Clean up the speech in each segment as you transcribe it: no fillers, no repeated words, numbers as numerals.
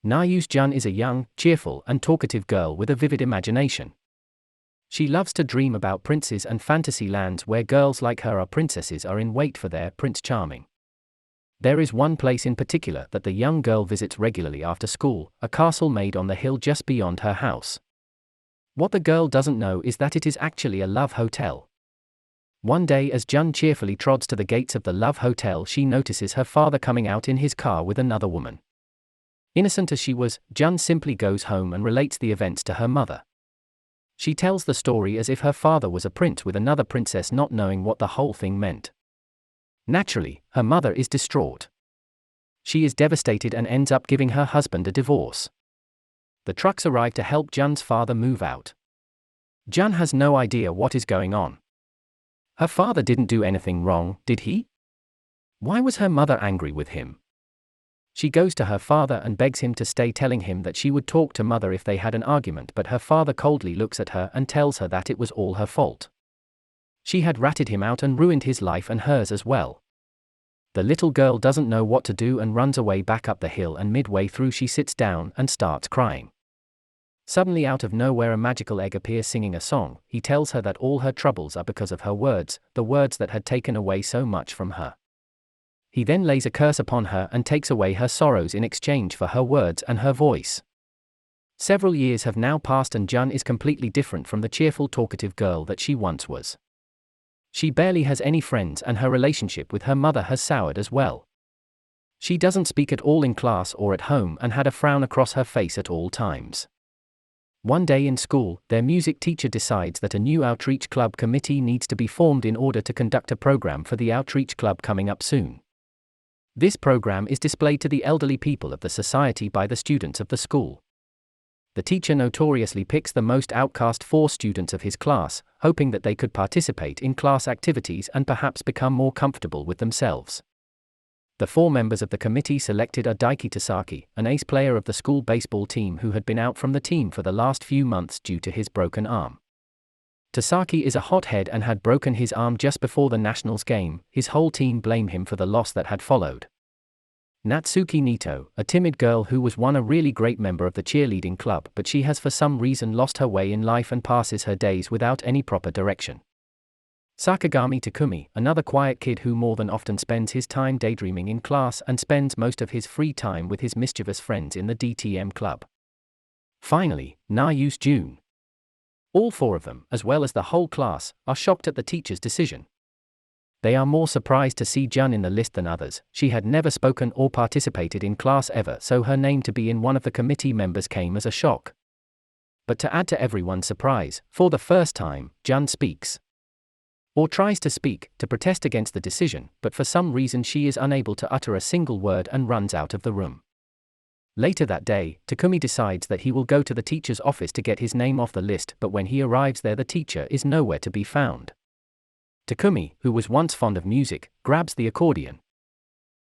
Nayu's Jun is a young, cheerful, and talkative girl with a vivid imagination. She loves to dream about princes and fantasy lands where girls like her are princesses are in wait for their Prince Charming. There is one place in particular that the young girl visits regularly after school, a castle made on the hill just beyond her house. What the girl doesn't know is that it is actually a love hotel. One day as Jun cheerfully trods to the gates of the love hotel, she notices her father coming out in his car with another woman. Innocent as she was, Jun simply goes home and relates the events to her mother. She tells the story as if her father was a prince with another princess, not knowing what the whole thing meant. Naturally, her mother is distraught. She is devastated and ends up giving her husband a divorce. The trucks arrive to help Jun's father move out. Jun has no idea what is going on. Her father didn't do anything wrong, did he? Why was her mother angry with him? She goes to her father and begs him to stay, telling him that she would talk to mother if they had an argument, but her father coldly looks at her and tells her that it was all her fault. She had ratted him out and ruined his life and hers as well. The little girl doesn't know what to do and runs away back up the hill, and midway through she sits down and starts crying. Suddenly out of nowhere a magical egg appears singing a song. He tells her that all her troubles are because of her words, the words that had taken away so much from her. He then lays a curse upon her and takes away her sorrows in exchange for her words and her voice. Several years have now passed and Jun is completely different from the cheerful, talkative girl that she once was. She barely has any friends and her relationship with her mother has soured as well. She doesn't speak at all in class or at home and had a frown across her face at all times. One day in school, their music teacher decides that a new outreach club committee needs to be formed in order to conduct a program for the outreach club coming up soon. This program is displayed to the elderly people of the society by the students of the school. The teacher notoriously picks the most outcast 4 students of his class, hoping that they could participate in class activities and perhaps become more comfortable with themselves. The 4 members of the committee selected are Daiki Tasaki, an ace player of the school baseball team who had been out from the team for the last few months due to his broken arm. Tasaki is a hothead and had broken his arm just before the nationals game. His whole team blame him for the loss that had followed. Natsuki Nito, a timid girl who was once a really great member of the cheerleading club, but she has for some reason lost her way in life and passes her days without any proper direction. Sakagami Takumi, another quiet kid who more than often spends his time daydreaming in class and spends most of his free time with his mischievous friends in the DTM club. Finally, Nayu's June. All 4 of them, as well as the whole class, are shocked at the teacher's decision. They are more surprised to see Jun in the list than others. She had never spoken or participated in class ever, so her name to be in one of the committee members came as a shock. But to add to everyone's surprise, for the first time, Jun speaks. Or tries to speak, to protest against the decision, but for some reason she is unable to utter a single word and runs out of the room. Later that day, Takumi decides that he will go to the teacher's office to get his name off the list, but when he arrives there the teacher is nowhere to be found. Takumi, who was once fond of music, grabs the accordion.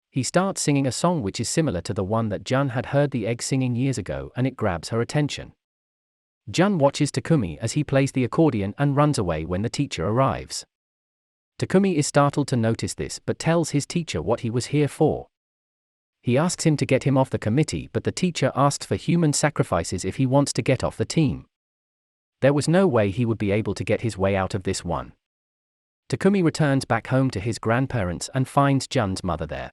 He starts singing a song which is similar to the one that Jun had heard the egg singing years ago, and it grabs her attention. Jun watches Takumi as he plays the accordion and runs away when the teacher arrives. Takumi is startled to notice this but tells his teacher what he was here for. He asks him to get him off the committee, but the teacher asks for human sacrifices if he wants to get off the team. There was no way he would be able to get his way out of this one. Takumi returns back home to his grandparents and finds Jun's mother there.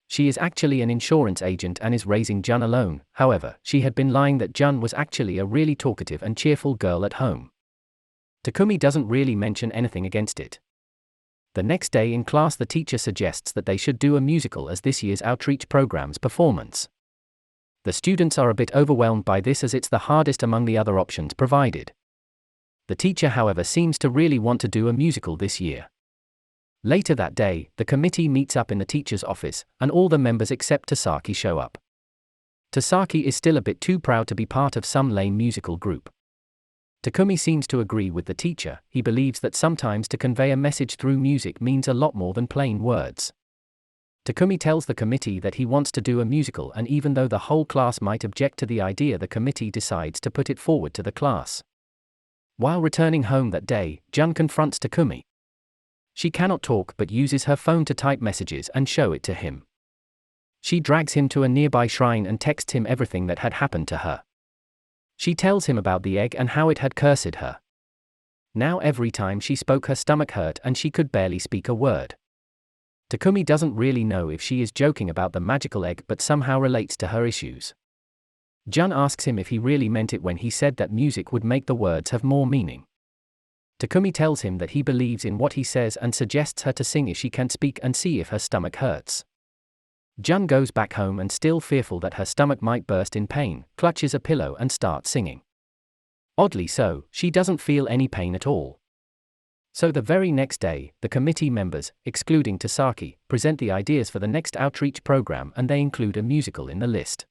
She is actually an insurance agent and is raising Jun alone. However, she had been lying that Jun was actually a really talkative and cheerful girl at home. Takumi doesn't really mention anything against it. The next day in class the teacher suggests that they should do a musical as this year's outreach program's performance. The students are a bit overwhelmed by this as it's the hardest among the other options provided. The teacher, however, seems to really want to do a musical this year. Later that day, the committee meets up in the teacher's office, and all the members except Tasaki show up. Tasaki is still a bit too proud to be part of some lame musical group. Takumi seems to agree with the teacher. He believes that sometimes to convey a message through music means a lot more than plain words. Takumi tells the committee that he wants to do a musical, and even though the whole class might object to the idea, the committee decides to put it forward to the class. While returning home that day, Jun confronts Takumi. She cannot talk but uses her phone to type messages and show it to him. She drags him to a nearby shrine and texts him everything that had happened to her. She tells him about the egg and how it had cursed her. Now every time she spoke her stomach hurt and she could barely speak a word. Takumi doesn't really know if she is joking about the magical egg but somehow relates to her issues. Jun asks him if he really meant it when he said that music would make the words have more meaning. Takumi tells him that he believes in what he says and suggests her to sing if she can speak and see if her stomach hurts. Jun goes back home and, still fearful that her stomach might burst in pain, clutches a pillow and starts singing. Oddly so, she doesn't feel any pain at all. So the very next day, the committee members, excluding Tasaki, present the ideas for the next outreach program and they include a musical in the list.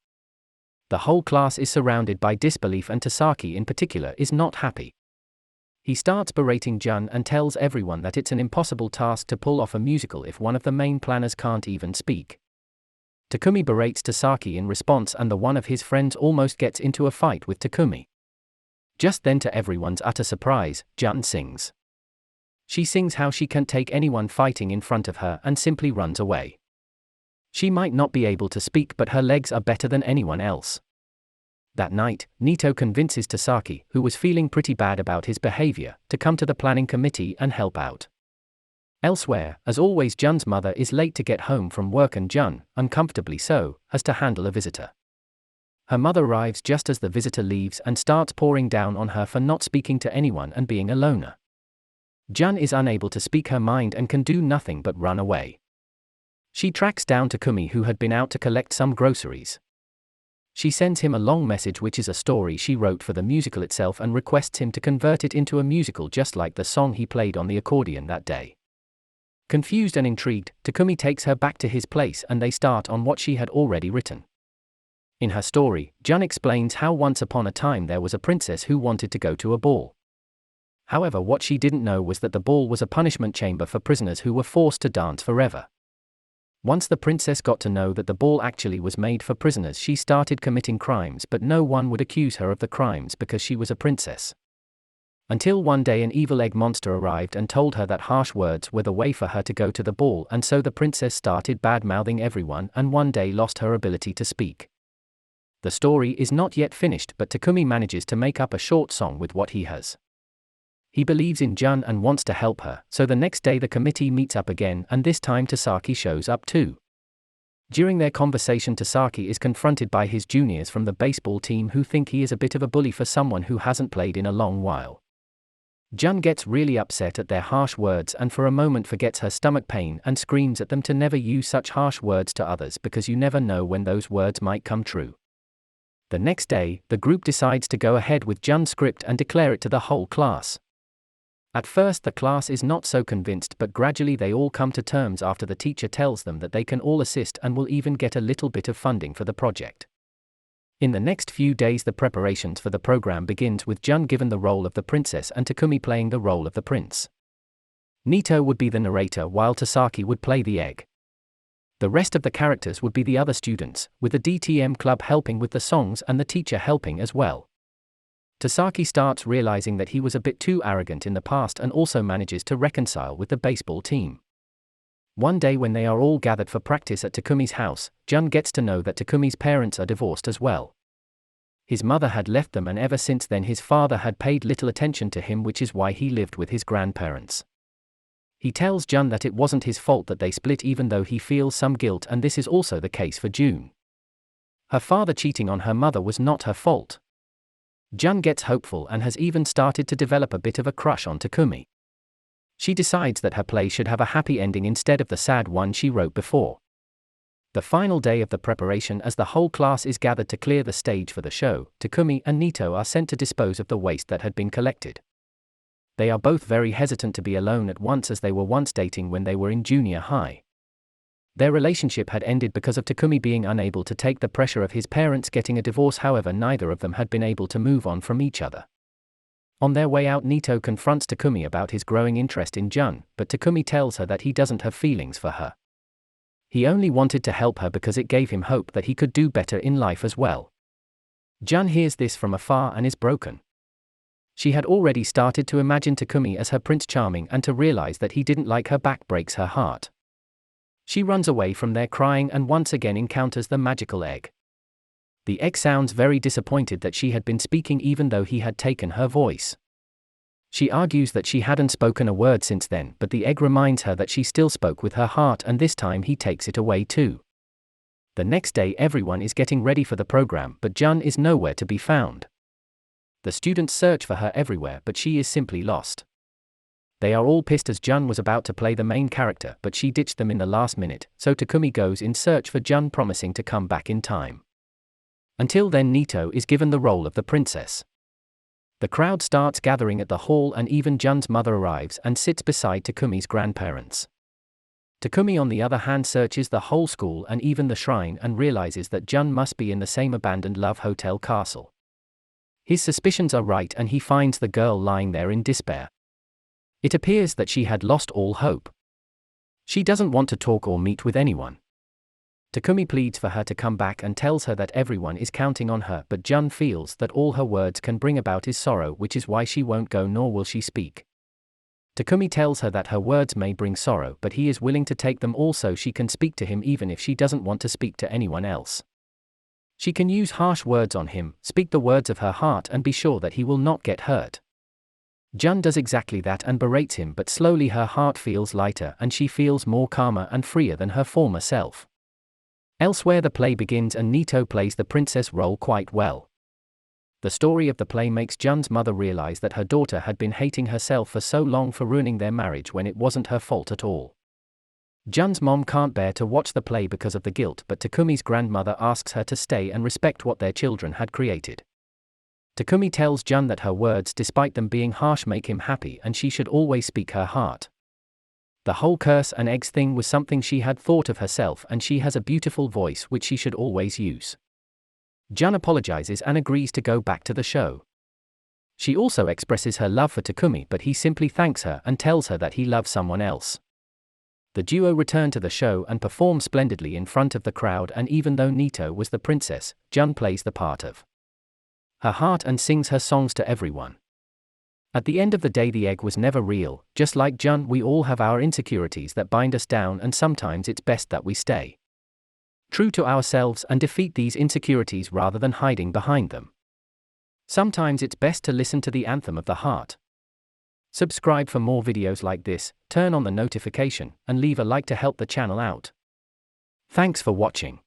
The whole class is surrounded by disbelief and Tasaki in particular is not happy. He starts berating Jun and tells everyone that it's an impossible task to pull off a musical if one of the main planners can't even speak. Takumi berates Tasaki in response and one of his friends almost gets into a fight with Takumi. Just then, to everyone's utter surprise, Jun sings. She sings how she can't take anyone fighting in front of her and simply runs away. She might not be able to speak but her legs are better than anyone else. That night, Nito convinces Tasaki, who was feeling pretty bad about his behavior, to come to the planning committee and help out. Elsewhere, as always, Jun's mother is late to get home from work and Jun, uncomfortably so, has to handle a visitor. Her mother arrives just as the visitor leaves and starts pouring down on her for not speaking to anyone and being a loner. Jun is unable to speak her mind and can do nothing but run away. She tracks down Takumi, who had been out to collect some groceries. She sends him a long message which is a story she wrote for the musical itself and requests him to convert it into a musical just like the song he played on the accordion that day. Confused and intrigued, Takumi takes her back to his place and they start on what she had already written. In her story, Jun explains how once upon a time there was a princess who wanted to go to a ball. However, what she didn't know was that the ball was a punishment chamber for prisoners who were forced to dance forever. Once the princess got to know that the ball actually was made for prisoners, she started committing crimes, but no one would accuse her of the crimes because she was a princess. Until one day an evil egg monster arrived and told her that harsh words were the way for her to go to the ball, and so the princess started bad-mouthing everyone and one day lost her ability to speak. The story is not yet finished, but Takumi manages to make up a short song with what he has. He believes in Jun and wants to help her, so the next day the committee meets up again and this time Tasaki shows up too. During their conversation, Tasaki is confronted by his juniors from the baseball team who think he is a bit of a bully for someone who hasn't played in a long while. Jun gets really upset at their harsh words and for a moment forgets her stomach pain and screams at them to never use such harsh words to others because you never know when those words might come true. The next day, the group decides to go ahead with Jun's script and declare it to the whole class. At first the class is not so convinced, but gradually they all come to terms after the teacher tells them that they can all assist and will even get a little bit of funding for the project. In the next few days the preparations for the program begins with Jun given the role of the princess and Takumi playing the role of the prince. Nito would be the narrator while Tasaki would play the egg. The rest of the characters would be the other students, with the DTM club helping with the songs and the teacher helping as well. Tasaki starts realizing that he was a bit too arrogant in the past and also manages to reconcile with the baseball team. One day when they are all gathered for practice at Takumi's house, Jun gets to know that Takumi's parents are divorced as well. His mother had left them and ever since then his father had paid little attention to him, which is why he lived with his grandparents. He tells Jun that it wasn't his fault that they split, even though he feels some guilt, and this is also the case for June. Her father cheating on her mother was not her fault. Jun gets hopeful and has even started to develop a bit of a crush on Takumi. She decides that her play should have a happy ending instead of the sad one she wrote before. The final day of the preparation, as the whole class is gathered to clear the stage for the show, Takumi and Nito are sent to dispose of the waste that had been collected. They are both very hesitant to be alone at once, as they were once dating when they were in junior high. Their relationship had ended because of Takumi being unable to take the pressure of his parents getting a divorce. However, neither of them had been able to move on from each other. On their way out, Nito confronts Takumi about his growing interest in Jun, but Takumi tells her that he doesn't have feelings for her. He only wanted to help her because it gave him hope that he could do better in life as well. Jun hears this from afar and is broken. She had already started to imagine Takumi as her Prince Charming, and to realize that he didn't like her back breaks her heart. She runs away from there crying and once again encounters the magical egg. The egg sounds very disappointed that she had been speaking even though he had taken her voice. She argues that she hadn't spoken a word since then, but the egg reminds her that she still spoke with her heart, and this time he takes it away too. The next day everyone is getting ready for the program, but Jun is nowhere to be found. The students search for her everywhere, but she is simply lost. They are all pissed as Jun was about to play the main character, but she ditched them in the last minute, so Takumi goes in search for Jun, promising to come back in time. Until then, Nito is given the role of the princess. The crowd starts gathering at the hall, and even Jun's mother arrives and sits beside Takumi's grandparents. Takumi on the other hand searches the whole school and even the shrine and realizes that Jun must be in the same abandoned love hotel castle. His suspicions are right, and he finds the girl lying there in despair. It appears that she had lost all hope. She doesn't want to talk or meet with anyone. Takumi pleads for her to come back and tells her that everyone is counting on her, but Jun feels that all her words can bring about is sorrow, which is why she won't go nor will she speak. Takumi tells her that her words may bring sorrow, but he is willing to take them all so she can speak to him even if she doesn't want to speak to anyone else. She can use harsh words on him, speak the words of her heart, and be sure that he will not get hurt. Jun does exactly that and berates him, but slowly her heart feels lighter and she feels more calmer and freer than her former self. Elsewhere the play begins and Nito plays the princess role quite well. The story of the play makes Jun's mother realize that her daughter had been hating herself for so long for ruining their marriage when it wasn't her fault at all. Jun's mom can't bear to watch the play because of the guilt, but Takumi's grandmother asks her to stay and respect what their children had created. Takumi tells Jun that her words, despite them being harsh, make him happy and she should always speak her heart. The whole curse and eggs thing was something she had thought of herself, and she has a beautiful voice which she should always use. Jun apologizes and agrees to go back to the show. She also expresses her love for Takumi, but he simply thanks her and tells her that he loves someone else. The duo return to the show and perform splendidly in front of the crowd, and even though Nito was the princess, Jun plays the part of her heart and sings her songs to everyone. At the end of the day, the egg was never real. Just like Jun, we all have our insecurities that bind us down, and sometimes it's best that we stay true to ourselves and defeat these insecurities rather than hiding behind them. Sometimes it's best to listen to the anthem of the heart. Subscribe for more videos like this, turn on the notification, and leave a like to help the channel out. Thanks for watching.